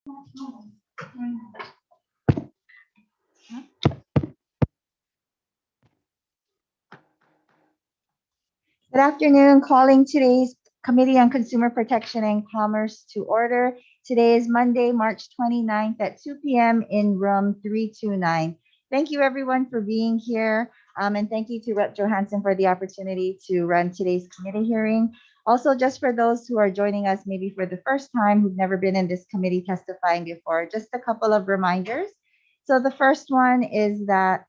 Good afternoon. Calling today's Committee on Consumer Protection and Commerce to order. Today is Monday, March 29th at 2 p.m. in room 329. Thank you everyone for being here. And thank you to Rep. Johansson for the opportunity to run today's committee hearing. Also, just for those who are joining us maybe for the first time, who've never been in this committee testifying before, just a couple of reminders. So the first one is that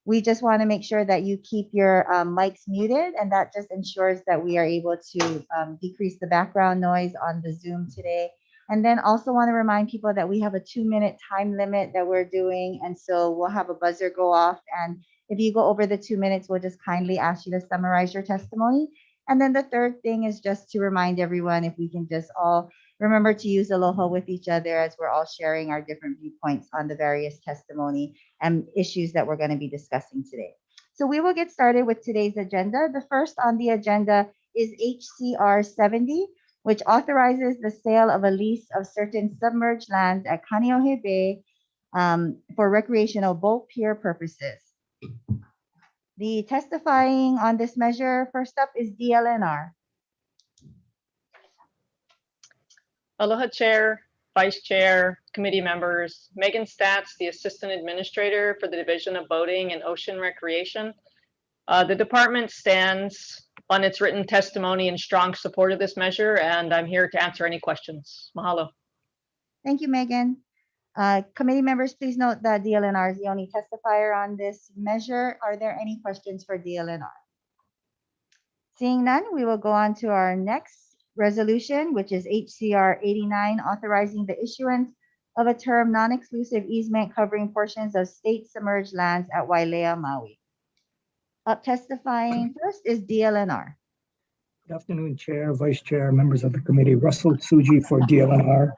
we just want to make sure that you keep your mics muted, and that just ensures that we are able to decrease the background noise on the Zoom today. And then also want to remind people that we have a 2-minute time limit that we're doing, and so we'll have a buzzer go off. And if you go over the 2 minutes, we'll just kindly ask you to summarize your testimony. And then the third thing is just to remind everyone if we can just all remember to use aloha with each other as we're all sharing our different viewpoints on the various testimony and issues that we're going to be discussing today. So we will get started with today's agenda. The first on the agenda is HCR 70, which authorizes the sale of a lease of certain submerged lands at Kaneohe Bay for recreational boat pier purposes. The testifying on this measure, first up is DLNR. Aloha Chair, Vice Chair, committee members, Megan Statz, the Assistant Administrator for the Division of Boating and Ocean Recreation. The department stands on its written testimony in strong support of this measure, and I'm here to answer any questions. Mahalo. Thank you, Megan. Committee members, please note that DLNR is the only testifier on this measure. Are there any questions for DLNR? Seeing none, we will go on to our next resolution, which is HCR 89, authorizing the issuance of a term non-exclusive easement covering portions of state submerged lands at Wailea, Maui. Up testifying first is DLNR. Good afternoon, Chair, Vice Chair, members of the committee. Russell Tsuji for DLNR.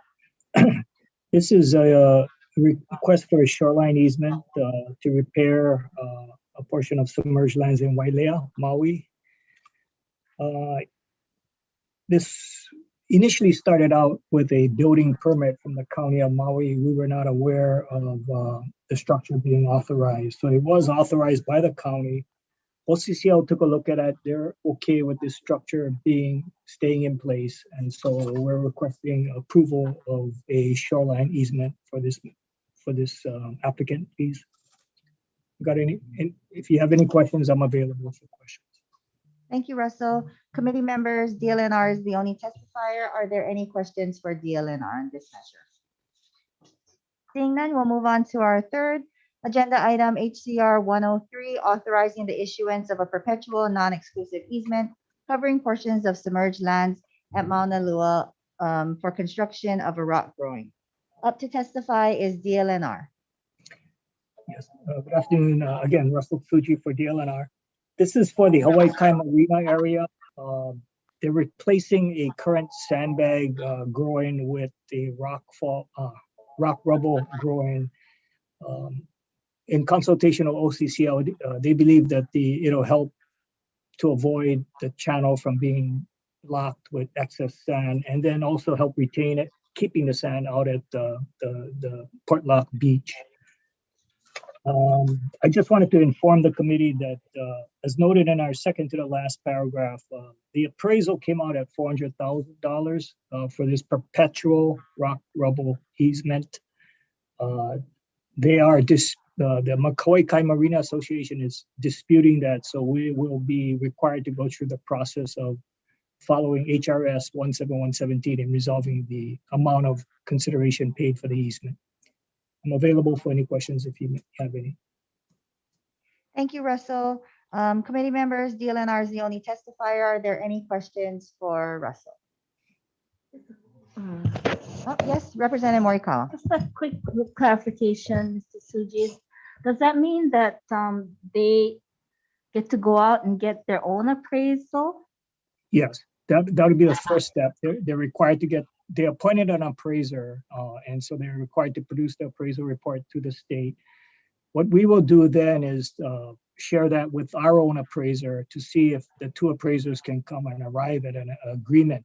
This is a request for a shoreline easement to repair a portion of submerged lands in Wailea, Maui. This initially started out with a building permit from the County of Maui. We were not aware of the structure being authorized. So it was authorized by the county. OCCL took a look at it. They're okay with this structure staying in place. And so we're requesting approval of a shoreline easement for this applicant, please. If you have any questions, I'm available for questions. Thank you, Russell. Committee members, DLNR is the only testifier. Are there any questions for DLNR on this measure? Seeing none, we'll move on to our third agenda item, HCR 103, authorizing the issuance of a perpetual non-exclusive easement covering portions of submerged lands at Mauna Loa for construction of a rock growing. Up to testify is DLNR. Yes, good afternoon. Again, Russell Tsuji for DLNR. This is for the Hawaii Kai Marina area. They're replacing a current sandbag growing with a rock rubble growing. In consultation with OCCL, they believe that it'll help to avoid the channel from being blocked with excess sand, and then also help retain it, keeping the sand out at the Portlock Beach. I just wanted to inform the committee that, as noted in our second to the last paragraph, the appraisal came out at $400,000 for this perpetual rock rubble easement. The Maui Kai Marina Association is disputing that, so we will be required to go through the process of following HRS 17117 and resolving the amount of consideration paid for the easement. I'm available for any questions if you have any. Thank you, Russell. Committee members, DLNR is the only testifier. Are there any questions for Russell? Oh, yes, Representative Morikawa. Just a quick clarification, Mr. Tsuji. Does that mean that they get to go out and get their own appraisal? Yes, that would be the first step. They're required to get, they appointed an appraiser, and so they're required to produce the appraisal report to the state. What we will do then is share that with our own appraiser to see if the two appraisers can come and arrive at an agreement.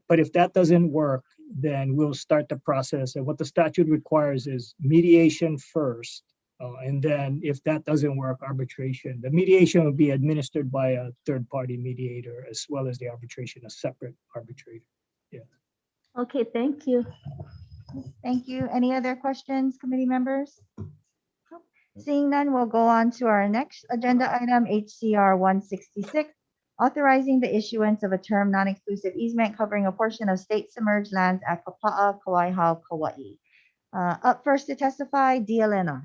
But if that doesn't work, then we'll start the process. And what the statute requires is mediation first. And then if that doesn't work, arbitration. The mediation will be administered by a third-party mediator, as well as the arbitration, a separate arbitrator. Okay, thank you. Thank you. Any other questions, committee members? Seeing none, we'll go on to our next agenda item, HCR 166, authorizing the issuance of a term non-exclusive easement covering a portion of state submerged lands at Kapa'a, Kauai, Kauai. Up first to testify, DLNR.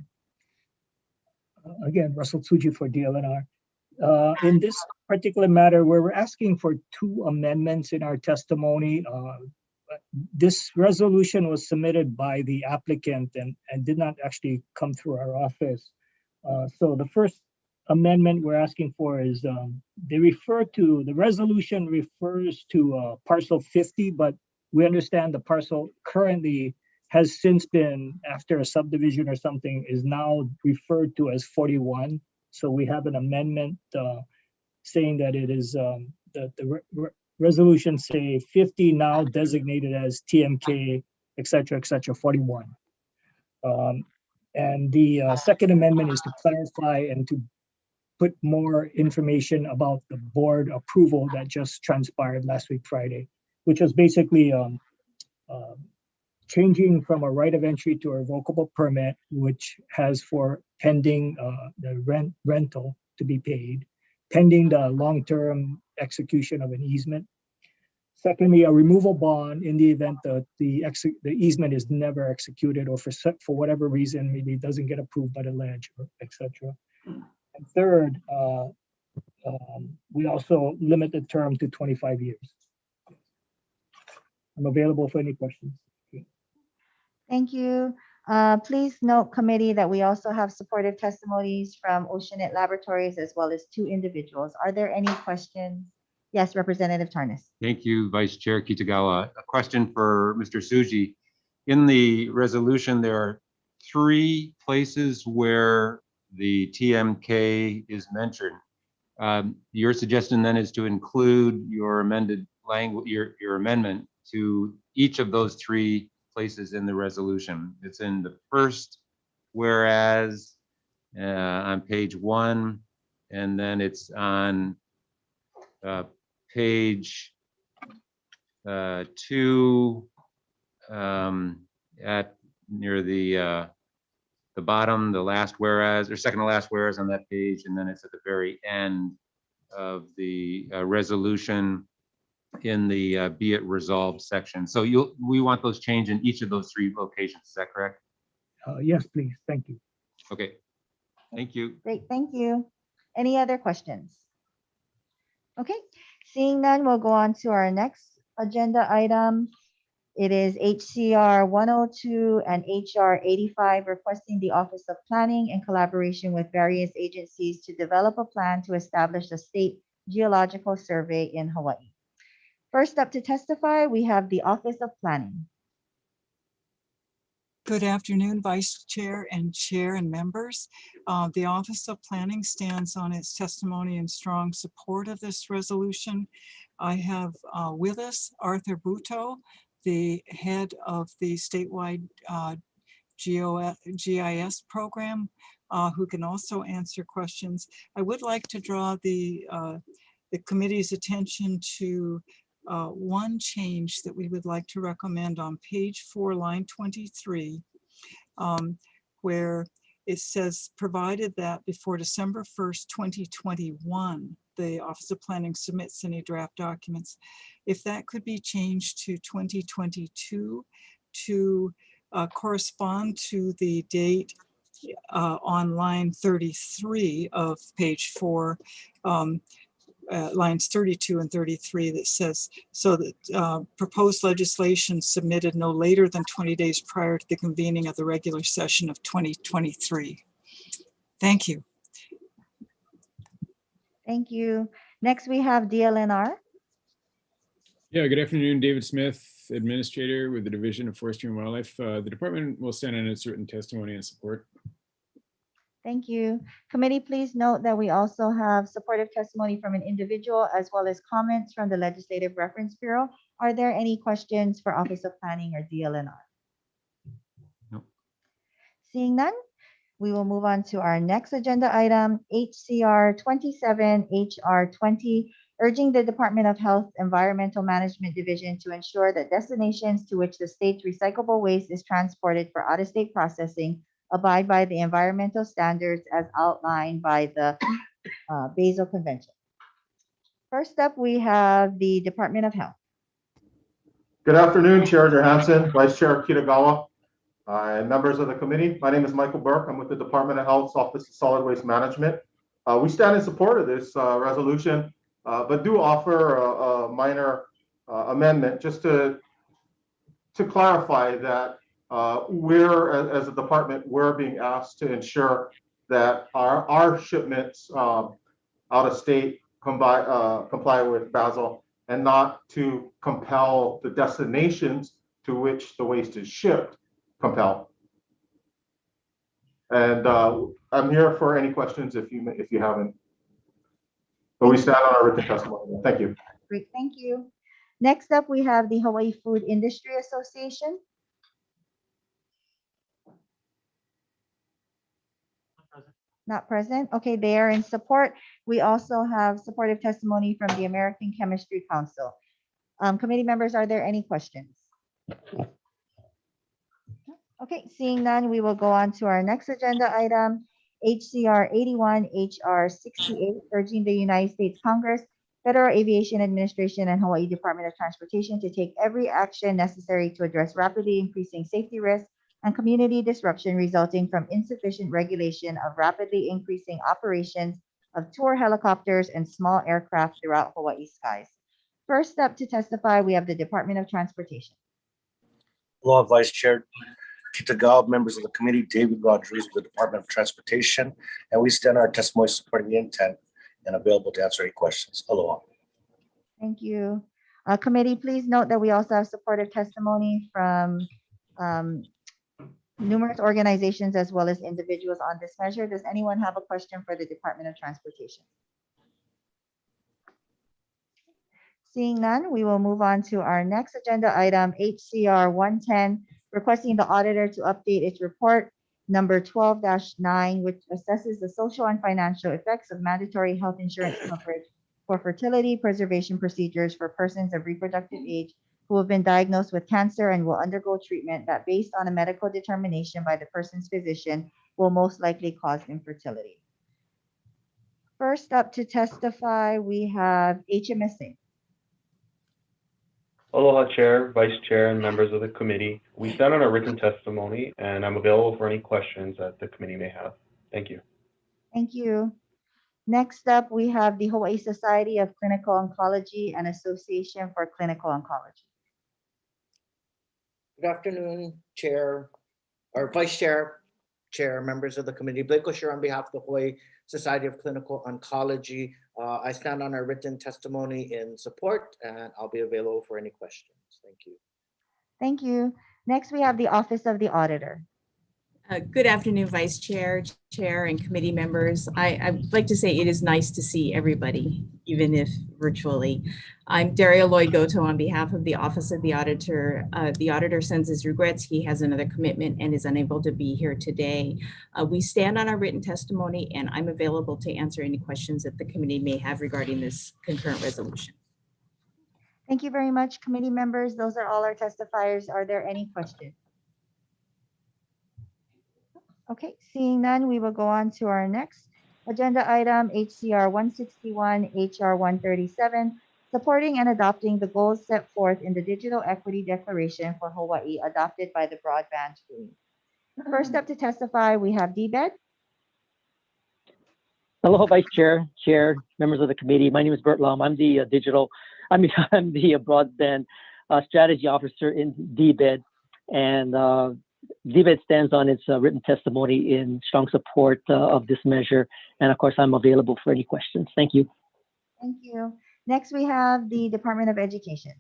Again, Russell Tsuji for DLNR. In this particular matter, where we're asking for 2 amendments in our testimony, this resolution was submitted by the applicant and did not actually come through our office. So the first amendment we're asking for is the resolution refers to parcel 50, but we understand the parcel currently has since been, after a subdivision or something, is now referred to as 41. So we have an amendment saying that it is the resolution say 50 now designated as TMK, et cetera, 41. And the second amendment is to clarify and to put more information about the board approval that just transpired last week, Friday, which was basically changing from a right of entry to a revocable permit, which has for pending the rental to be paid, pending the long-term execution of an easement. Secondly, a removal bond in the event that the easement is never executed or for whatever reason, maybe it doesn't get approved by the legislature, etc. And third, we also limit the term to 25 years. I'm available for any questions. Thank you. Please note, committee, that we also have supportive testimonies from Oceanit Laboratories as well as 2 individuals. Are there any questions? Yes, Representative Tarnas. Thank you, Vice Chair Kitagawa. A question for Mr. Tsuji. In the resolution, there are 3 places where the TMK is mentioned. Your suggestion then is to include your amended language, your amendment to each of those 3 places in the resolution. It's in the first whereas on page 1, and then it's on page 2 at near the bottom, the last whereas, or second to last whereas on that page, and then it's at the very end of the resolution in the be it resolved section. So we want those changed in each of those 3 locations. Is that correct? Yes, please. Thank you. Okay. Thank you. Great, thank you. Any other questions? Okay, seeing none, we'll go on to our next agenda item. It is HCR 102 and HR 85, requesting the Office of Planning in collaboration with various agencies to develop a plan to establish a state geological survey in Hawaii. First up to testify, we have the Office of Planning. Good afternoon, Vice Chair and members. The Office of Planning stands on its testimony in strong support of this resolution. I have with us Arthur Buto, the head of the statewide GIS program, who can also answer questions. I would like to draw the committee's attention to one change that we would like to recommend on page 4, line 23, where it says, provided that before December 1st, 2021, the Office of Planning submits any draft documents. If that could be changed to 2022 to correspond to the date on line 33 of page 4, lines 32 and 33, that says, so that proposed legislation submitted no later than 20 days prior to the convening of the regular session of 2023. Thank you. Thank you. Next, we have DLNR. Yeah, good afternoon, David Smith, Administrator with the Division of Forestry and Wildlife. The department will stand on its written testimony and support. Thank you. Committee, please note that we also have supportive testimony from an individual as well as comments from the Legislative Reference Bureau. Are there any questions for Office of Planning or DLNR? Nope. Seeing none, we will move on to our next agenda item, HCR 27 HR 20, urging the Department of Health Environmental Management Division to ensure that destinations to which the state's recyclable waste is transported for out-of-state processing abide by the environmental standards as outlined by the Basel Convention. First up, we have the Department of Health. Good afternoon, Chair Johansson, Vice Chair Kitagawa, and members of the committee. My name is Michael Burke. I'm with the Department of Health's Office of Solid Waste Management. We stand in support of this resolution, but do offer a minor amendment just to clarify that as a department, we're being asked to ensure that our shipments out of state comply with Basel, and not to compel the destinations to which the waste is shipped compel. And I'm here for any questions if you haven't. But we stand on our written testimony. Thank you. Great, thank you. Next up, we have the Hawaii Food Industry Association. Not present. Okay, they are in support. We also have supportive testimony from the American Chemistry Council. Committee members, are there any questions? Okay, seeing none, we will go on to our next agenda item, HCR 81, HR 68, urging the United States Congress, Federal Aviation Administration, and Hawaii Department of Transportation to take every action necessary to address rapidly increasing safety risks and community disruption resulting from insufficient regulation of rapidly increasing operations of tour helicopters and small aircraft throughout Hawaii skies. First up to testify, we have the Department of Transportation. Aloha, Vice Chair Kitagawa, members of the committee, David Rodriguez with the Department of Transportation, and we stand our testimony supporting the intent and available to answer any questions. Aloha. Thank you. Committee, please note that we also have supportive testimony from numerous organizations as well as individuals on this measure. Does anyone have a question for the Department of Transportation? Seeing none, we will move on to our next agenda item, HCR 110, requesting the auditor to update its report number 12-9, which assesses the social and financial effects of mandatory health insurance coverage for fertility preservation procedures for persons of reproductive age who have been diagnosed with cancer and will undergo treatment that, based on a medical determination by the person's physician, will most likely cause infertility. First up to testify, we have HMSA. Aloha, Chair, Vice Chair, and members of the committee. We stand on our written testimony, and I'm available for any questions that the committee may have. Thank you. Thank you. Next up, we have the Hawaii Society of Clinical Oncology and Association for Clinical Oncology. Good afternoon, Chair, or Vice Chair, Chair, members of the committee. Blake O'Shea on behalf of the Hawaii Society of Clinical Oncology. I stand on our written testimony in support, and I'll be available for any questions. Thank you. Thank you. Next, we have the Office of the Auditor. Good afternoon, Vice Chair, Chair, and committee members. I'd like to say it is nice to see everybody, even if virtually. I'm Daria Loy-Goto on behalf of the Office of the Auditor. The Auditor sends his regrets. He has another commitment and is unable to be here today. We stand on our written testimony, and I'm available to answer any questions that the committee may have regarding this concurrent resolution. Thank you very much, committee members. Those are all our testifiers. Are there any questions? Okay, seeing none, we will go on to our next agenda item, HCR 161, HR 137, supporting and adopting the goals set forth in the Digital Equity Declaration for Hawaii adopted by the Broadband Committee. First up to testify, we have DBED. Aloha, Vice Chair, Chair, members of the committee. My name is Bert Lum. I'm the I'm the Broadband Strategy Officer in DBED, and DBED stands on its written testimony in strong support of this measure. And of course, I'm available for any questions. Thank you. Thank you. Next, we have the Department of Education.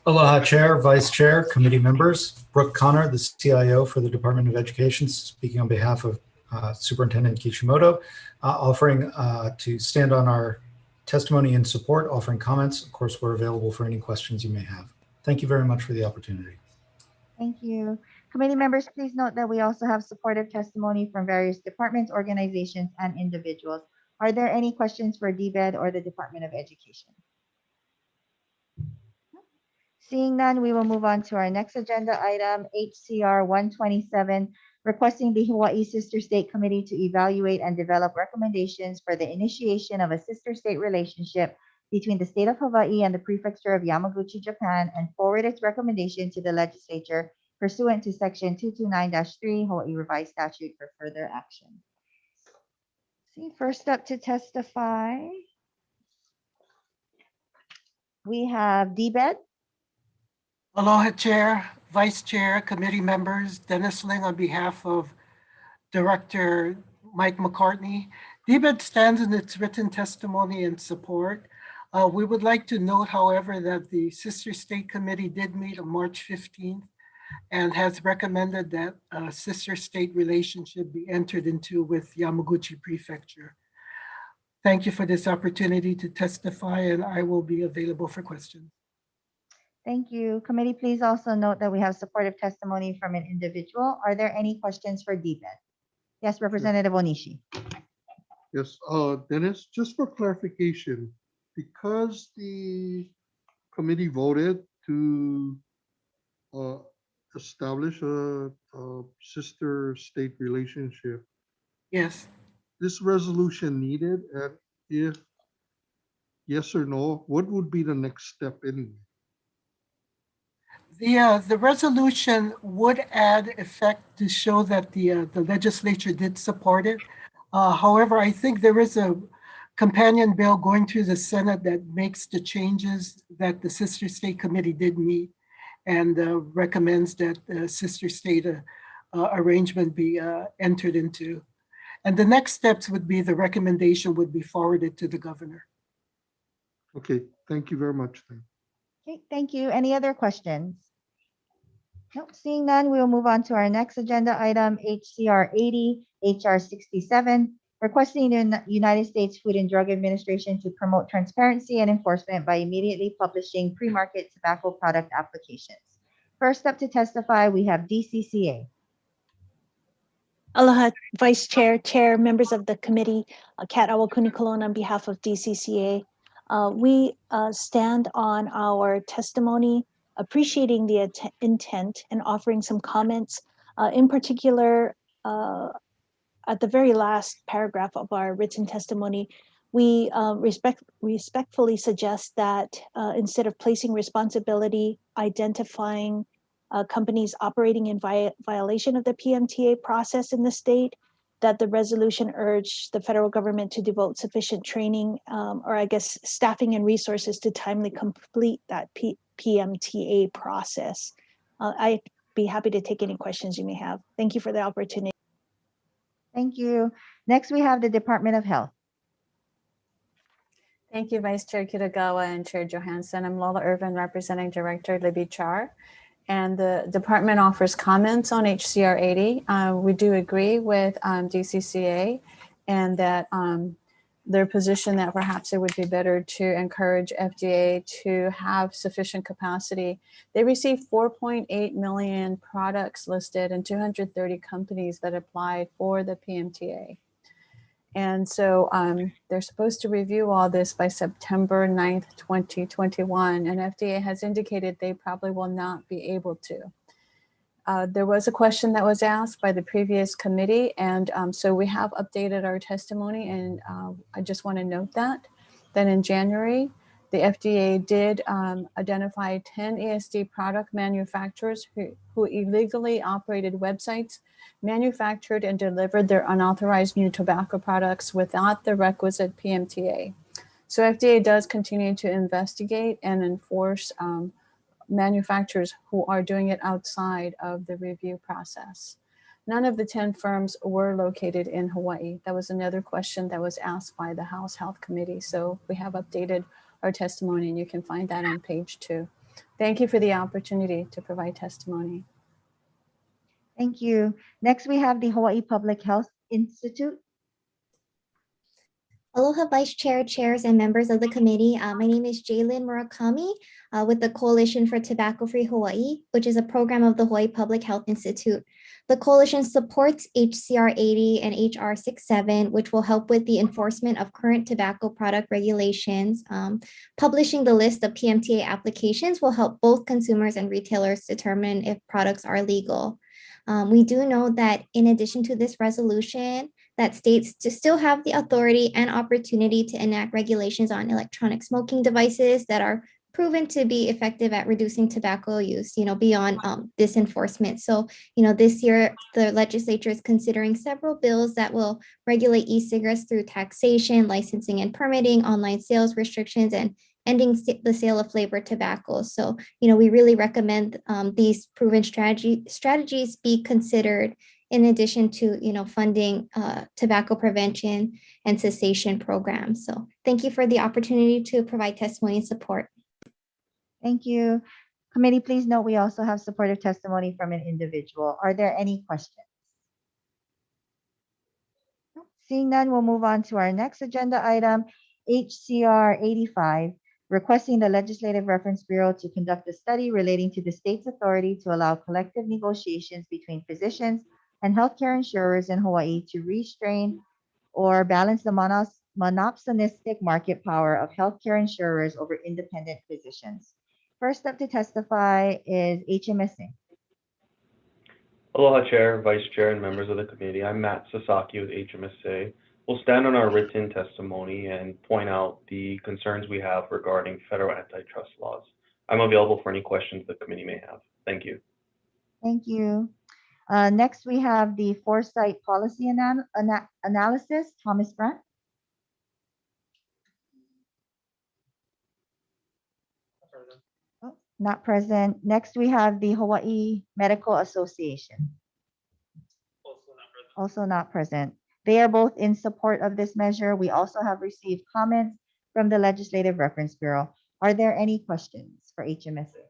Aloha, Chair, Vice Chair, committee members. Brooke Connor, the CIO for the Department of Education, speaking on behalf of Superintendent Kishimoto, offering to stand on our testimony in support, offering comments. Of course, we're available for any questions you may have. Thank you very much for the opportunity. Thank you. Committee members, please note that we also have supportive testimony from various departments, organizations, and individuals. Are there any questions for DBED or the Department of Education? Seeing none, we will move on to our next agenda item, HCR 127, requesting the Hawaii Sister State Committee to evaluate and develop recommendations for the initiation of a sister state relationship between the state of Hawaii and the prefecture of Yamaguchi, Japan, and forward its recommendation to the legislature pursuant to section 229-3 Hawaii Revised Statute for further action. See, first up to testify, we have DBED. Aloha Chair, Vice Chair, committee members, Dennis Ling on behalf of Director Mike McCartney. DBED stands in its written testimony in support. We would like to note, however, that the Sister State Committee did meet on March 15th and has recommended that a sister state relationship be entered into with Yamaguchi Prefecture. Thank you for this opportunity to testify, and I will be available for questions. Thank you. Committee, please also note that we have supportive testimony from an individual. Are there any questions for DBED? Yes, Representative Onishi. Yes, Dennis, just for clarification, because the committee voted to establish a sister state relationship. Yes. This resolution needed, and if yes or no, what would be the next step anyway? The resolution would add effect to show that the legislature did support it. However, I think there is a companion bill going through the Senate that makes the changes that the Sister State Committee did meet and recommends that the sister state arrangement be entered into. And the next steps would be the recommendation would be forwarded to the governor. Okay, thank you very much. Okay, thank you. Any other questions? Nope, seeing none, we will move on to our next agenda item, HCR 80, HR 67, requesting the United States Food and Drug Administration to promote transparency and enforcement by immediately publishing pre-market tobacco product applications. First up to testify, we have DCCA. Aloha, Vice Chair, Chair, members of the committee, Kat Awakunikolon on behalf of DCCA. We stand on our testimony, appreciating the intent and offering some comments. In particular, at the very last paragraph of our written testimony, we respectfully suggest that instead of placing responsibility, identifying companies operating in violation of the PMTA process in the state, that the resolution urged the federal government to devote sufficient training or I guess staffing and resources to timely complete that PMTA process. I'd be happy to take any questions you may have. Thank you for the opportunity. Thank you. Next, we have the Department of Health. Thank you, Vice Chair Kitagawa and Chair Johansson. I'm Lola Irvin, representing Director Libby Char. And the department offers comments on HCR 80. We do agree with DCCA and that their position that perhaps it would be better to encourage FDA to have sufficient capacity. They received 4.8 million products listed and 230 companies that applied for the PMTA. And so they're supposed to review all this by September 9th, 2021, and FDA has indicated they probably will not be able to. There was a question that was asked by the previous committee, and so we have updated our testimony, and I just want to note that in January, the FDA did identify 10 ESD product manufacturers who illegally operated websites, manufactured and delivered their unauthorized new tobacco products without the requisite PMTA. So FDA does continue to investigate and enforce manufacturers who are doing it outside of the review process. None of the 10 firms were located in Hawaii. That was another question that was asked by the House Health Committee. So we have updated our testimony and you can find that on page 2. Thank you for the opportunity to provide testimony. Thank you. Next, we have the Hawaii Public Health Institute. Aloha Vice Chair, chairs, and members of the committee. My name is Jalen Murakami with the Coalition for Tobacco-Free Hawaii, which is a program of the Hawaii Public Health Institute. The coalition supports HCR 80 and HR 67, which will help with the enforcement of current tobacco product regulations. Publishing the list of PMTA applications will help both consumers and retailers determine if products are legal. We do know that in addition to this resolution, that states to still have the authority and opportunity to enact regulations on electronic smoking devices that are proven to be effective at reducing tobacco use, beyond this enforcement. So, this year, the legislature is considering several bills that will regulate e-cigarettes through taxation, licensing and permitting, online sales restrictions, and ending the sale of flavored tobacco. So, we really recommend these proven strategies be considered in addition to, funding tobacco prevention and cessation programs. So thank you for the opportunity to provide testimony and support. Thank you. Committee, please note we also have supportive testimony from an individual. Are there any questions? Seeing none, we'll move on to our next agenda item, HCR 85, requesting the Legislative Reference Bureau to conduct a study relating to the state's authority to allow collective negotiations between physicians and healthcare insurers in Hawaii to restrain or balance the monopsonistic market power of healthcare insurers over independent physicians. First up to testify is HMSA. Aloha Chair, Vice Chair, and members of the committee. I'm Matt Sasaki with HMSA. We'll stand on our written testimony and point out the concerns we have regarding federal antitrust laws. I'm available for any questions the committee may have. Thank you. Thank you. Next, we have the Foresight Policy Analysis, Thomas Brandt. Oh, not present. Next, we have the Hawaii Medical Association. Also not present. They are both in support of this measure. We also have received comments from the Legislative Reference Bureau. Are there any questions for HMSA?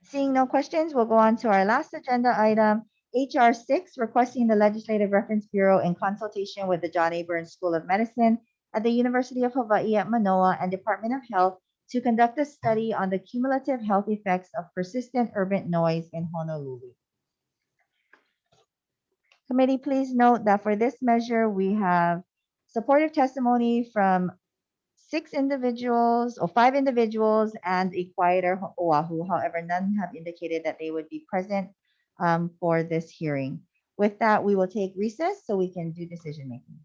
Seeing no questions, we'll go on to our last agenda item, HR 6, requesting the Legislative Reference Bureau in consultation with the John A. Burns School of Medicine at the University of Hawaii at Manoa and Department of Health to conduct a study on the cumulative health effects of persistent urban noise in Honolulu. Committee, please note that for this measure, we have supportive testimony from 5 individuals and a quieter Oahu. However, none have indicated that they would be present for this hearing. With that, we will take recess so we can do decision making.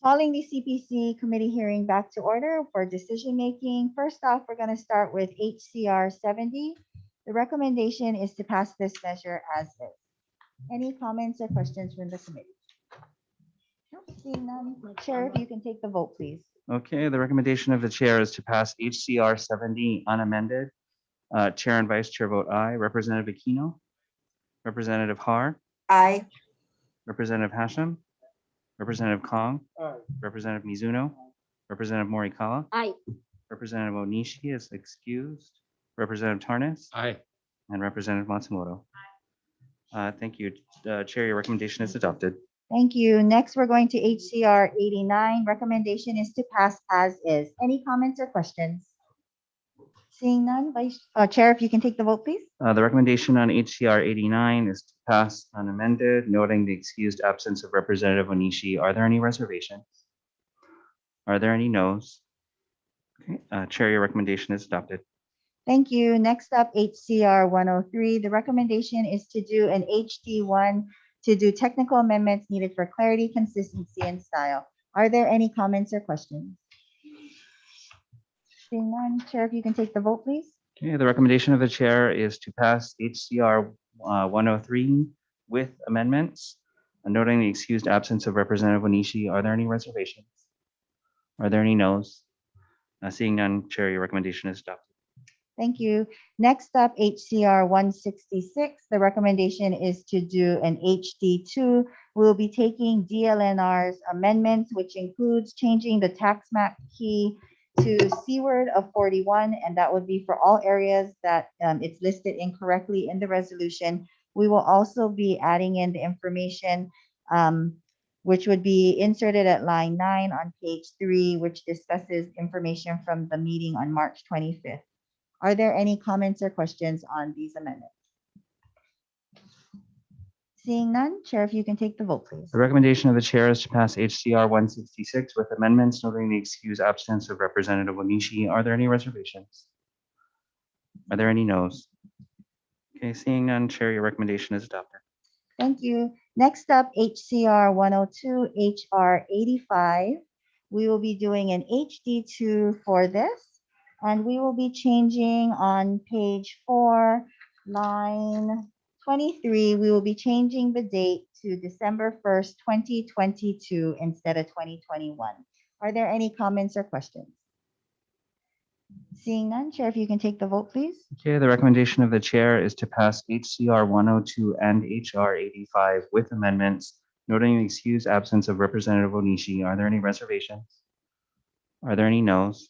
Calling the CPC committee hearing back to order for decision making. First off, we're going to start with HCR 70. The recommendation is to pass this measure as is. Any comments or questions from the committee? Nope, seeing none. Chair, if you can take the vote, please. Okay, the recommendation of the chair is to pass HCR 70 unamended. Chair and Vice Chair vote aye. Representative Aquino? Representative Har? Aye. Representative Hashem? Representative Kong? Representative Mizuno? Representative Morikawa? Aye. Representative Onishi is excused. Representative Tarnas? Aye. And Representative Matsumoto? Thank you. Chair, your recommendation is adopted. Thank you. Next, we're going to HCR 89. Recommendation is to pass as is. Any comments or questions? Seeing none, Chair, if you can take the vote, please. The recommendation on HCR 89 is to pass unamended, noting the excused absence of Representative Onishi. Are there any reservations? Are there any noes? Okay, Chair, your recommendation is adopted. Thank you. Next up, HCR 103. The recommendation is to do an HD1 to do technical amendments needed for clarity, consistency, and style. Are there any comments or questions? Seeing none, Chair, if you can take the vote, please. Okay, the recommendation of the chair is to pass HCR 103 with amendments, noting the excused absence of Representative Onishi. Are there any reservations? Are there any noes? Seeing none, Chair, your recommendation is adopted. Thank you. Next up, HCR 166. The recommendation is to do an HD2. We'll be taking DLNR's amendments, which includes changing the tax map key to seaward of 41, and that would be for all areas that it's listed incorrectly in the resolution. We will also be adding in the information which would be inserted at line 9 on page 3, which discusses information from the meeting on March 25th. Are there any comments or questions on these amendments? Seeing none, Chair, if you can take the vote, please. The recommendation of the chair is to pass HCR 166 with amendments, noting the excused absence of Representative Onishi. Are there any reservations? Are there any noes? Okay, seeing none, Chair, your recommendation is adopted. Thank you. Next up, HCR 102, HR 85. We will be doing an HD2 for this, and we will be changing on page 4, line 23. We will be changing the date to December 1st, 2022 instead of 2021. Are there any comments or questions? Seeing none, Chair, if you can take the vote, please. Okay, the recommendation of the chair is to pass HCR 102 and HR 85 with amendments, noting the excused absence of Representative Onishi. Are there any reservations? Are there any noes?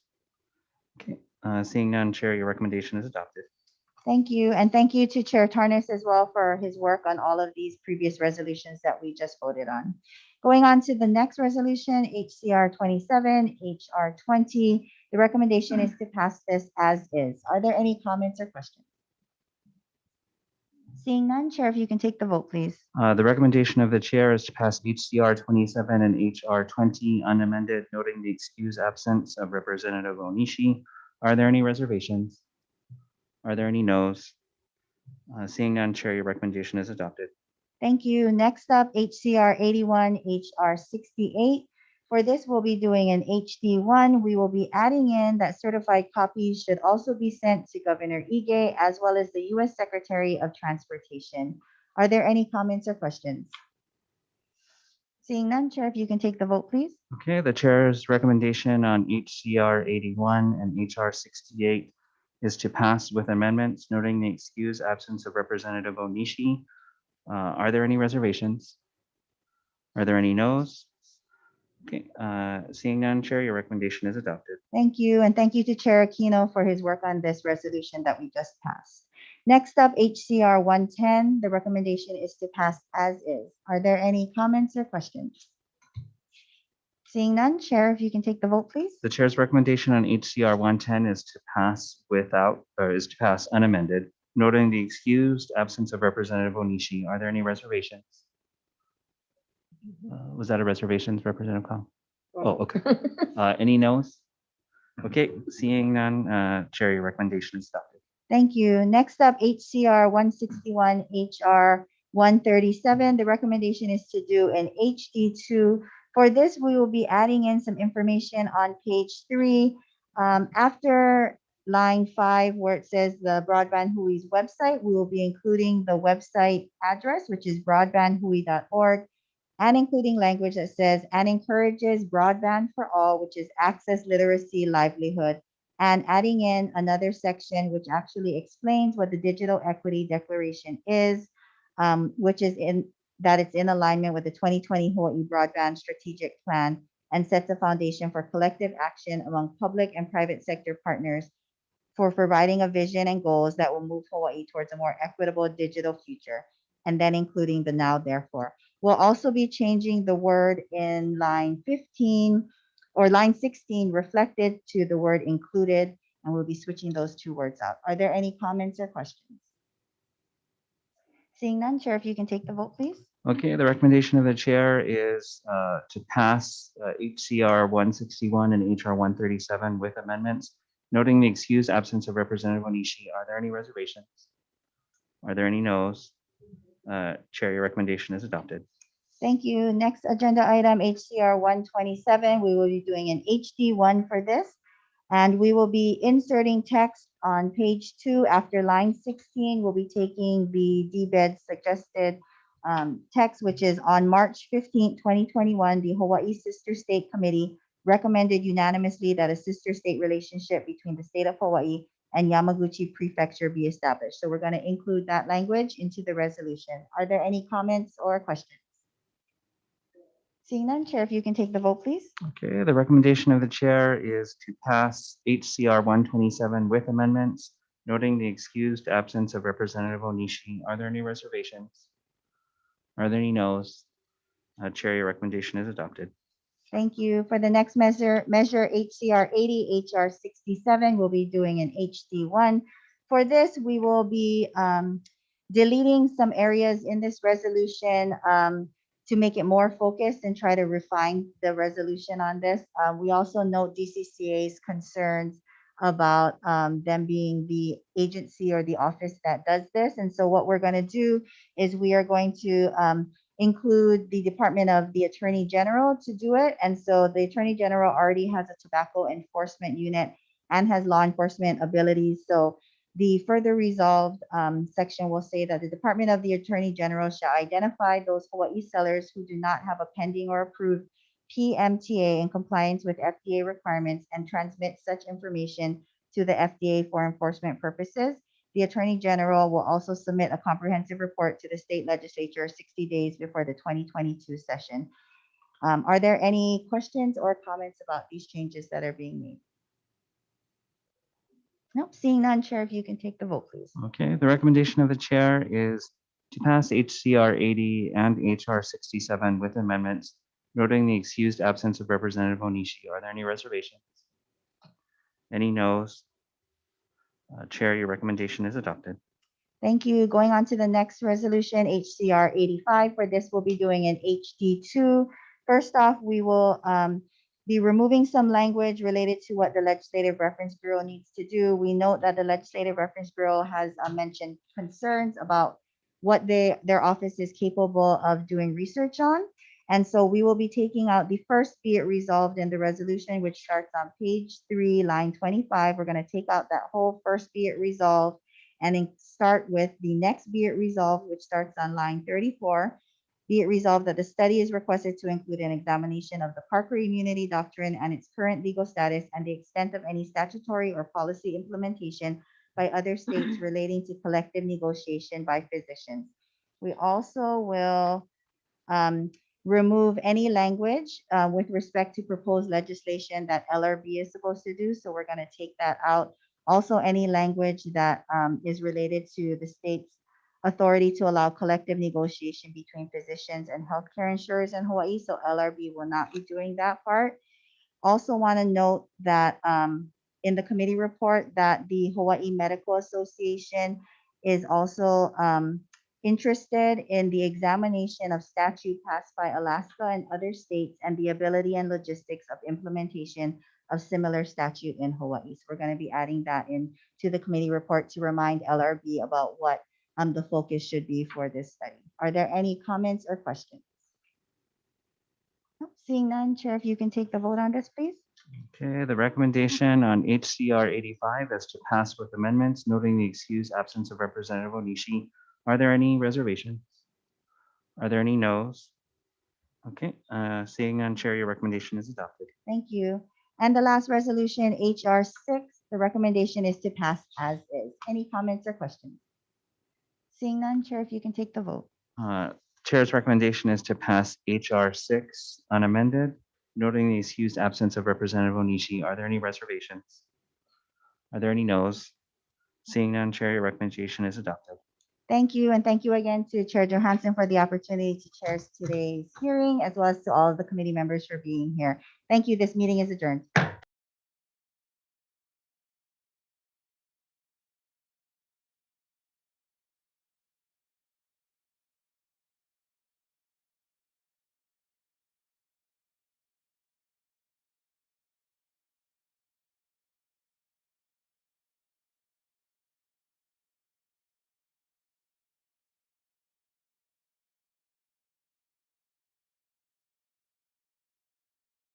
Okay, seeing none, Chair, your recommendation is adopted. Thank you. And thank you to Chair Tarnas as well for his work on all of these previous resolutions that we just voted on. Going on to the next resolution, HCR 27, HR 20. The recommendation is to pass this as is. Are there any comments or questions? Seeing none, Chair, if you can take the vote, please. The recommendation of the chair is to pass HCR 27 and HR 20 unamended, noting the excused absence of Representative Onishi. Are there any reservations? Are there any noes? Seeing none, Chair, your recommendation is adopted. Thank you. Next up, HCR 81, HR 68. For this, we'll be doing an HD1. We will be adding in that certified copies should also be sent to Governor Ige as well as the U.S. Secretary of Transportation. Are there any comments or questions? Seeing none, Chair, if you can take the vote, please. Okay, the chair's recommendation on HCR 81 and HR 68 is to pass with amendments, noting the excused absence of Representative Onishi. Are there any reservations? Are there any noes? Okay, seeing none, Chair, your recommendation is adopted. Thank you. And thank you to Chair Aquino for his work on this resolution that we just passed. Next up, HCR 110. The recommendation is to pass as is. Are there any comments or questions? Seeing none, Chair, if you can take the vote, please. The chair's recommendation on HCR 110 is to pass unamended, noting the excused absence of Representative Onishi. Are there any reservations? Was that a reservation, Representative Kong? Oh, okay. Any noes? Okay, seeing none, Chair, your recommendation is adopted. Thank you. Next up, HCR 161, HR 137. The recommendation is to do an HD2. For this, we will be adding in some information on page 3. After line 5, where it says the Broadband Hui's website, we will be including the website address, which is broadbandhui.org, and including language that says, and encourages broadband for all, which is access, literacy, livelihood, and adding in another section which actually explains what the Digital Equity Declaration is, which is that it's in alignment with the 2020 Hawaii Broadband Strategic Plan and sets a foundation for collective action among public and private sector partners for providing a vision and goals that will move Hawaii towards a more equitable digital future, and then including the now therefore. We'll also be changing the word in line 15 or line 16 reflected to the word included, and we'll be switching those two words out. Are there any comments or questions? Seeing none, Chair, if you can take the vote, please. Okay, the recommendation of the chair is to pass HCR 161 and HR 137 with amendments, noting the excused absence of Representative Onishi. Are there any reservations? Are there any noes? Chair, your recommendation is adopted. Thank you. Next agenda item, HCR 127. We will be doing an HD1 for this, and we will be inserting text on page 2 after line 16. We'll be taking the DBED suggested text, which is on March 15, 2021, the Hawaii Sister State Committee recommended unanimously that a sister state relationship between the state of Hawaii and Yamaguchi Prefecture be established. So we're going to include that language into the resolution. Are there any comments or questions? Seeing none, Chair, if you can take the vote, please. Okay, the recommendation of the chair is to pass HCR 127 with amendments, noting the excused absence of Representative Onishi. Are there any reservations? Are there any noes? Chair, your recommendation is adopted. Thank you. For the next measure HCR 80, HR 67, we'll be doing an HD1. For this, we will be deleting some areas in this resolution to make it more focused and try to refine the resolution on this. We also note DCCA's concerns about them being the agency or the office that does this. And so what we're going to do is we are going to include the Department of the Attorney General to do it. And so the Attorney General already has a tobacco enforcement unit and has law enforcement abilities. So the further resolved section will say that the Department of the Attorney General shall identify those Hawaii sellers who do not have a pending or approved PMTA in compliance with FDA requirements and transmit such information to the FDA for enforcement purposes. The Attorney General will also submit a comprehensive report to the state legislature 60 days before the 2022 session. Are there any questions or comments about these changes that are being made? Nope, seeing none, Chair, if you can take the vote, please. Okay, the recommendation of the chair is to pass HCR 80 and HR 67 with amendments, noting the excused absence of Representative Onishi. Are there any reservations? Any noes? Chair, your recommendation is adopted. Thank you. Going on to the next resolution, HCR 85. For this, we'll be doing an HD2. First off, we will be removing some language related to what the Legislative Reference Bureau needs to do. We note that the Legislative Reference Bureau has mentioned concerns about what their office is capable of doing research on. And so we will be taking out the first be it resolved in the resolution, which starts on page 3, line 25. We're going to take out that whole first be it resolved and then start with the next be it resolved, which starts on line 34. Be it resolved that the study is requested to include an examination of the Parker Immunity Doctrine and its current legal status and the extent of any statutory or policy implementation by other states relating to collective negotiation by physicians. We also will remove any language with respect to proposed legislation that LRB is supposed to do. So we're going to take that out. Also, any language that is related to the state's authority to allow collective negotiation between physicians and healthcare insurers in Hawaii. So LRB will not be doing that part. Also want to note that in the committee report that the Hawaii Medical Association is also interested in the examination of statute passed by Alaska and other states and the ability and logistics of implementation of similar statute in Hawaii. So we're going to be adding that in to the committee report to remind LRB about what the focus should be for this study. Are there any comments or questions? Nope, seeing none, Chair, if you can take the vote on this, please. Okay, the recommendation on HCR 85 is to pass with amendments, noting the excused absence of Representative Onishi. Are there any reservations? Are there any noes? Okay, seeing none, Chair, your recommendation is adopted. Thank you. And the last resolution, HR 6, the recommendation is to pass as is. Any comments or questions? Seeing none, Chair, if you can take the vote. Chair's recommendation is to pass HR 6 unamended, noting the excused absence of Representative Onishi. Are there any reservations? Are there any noes? Seeing none, Chair, your recommendation is adopted. Thank you, and thank you again to Chair Johansson for the opportunity to chair today's hearing, as well as to all of the committee members for being here. Thank you. This meeting is adjourned.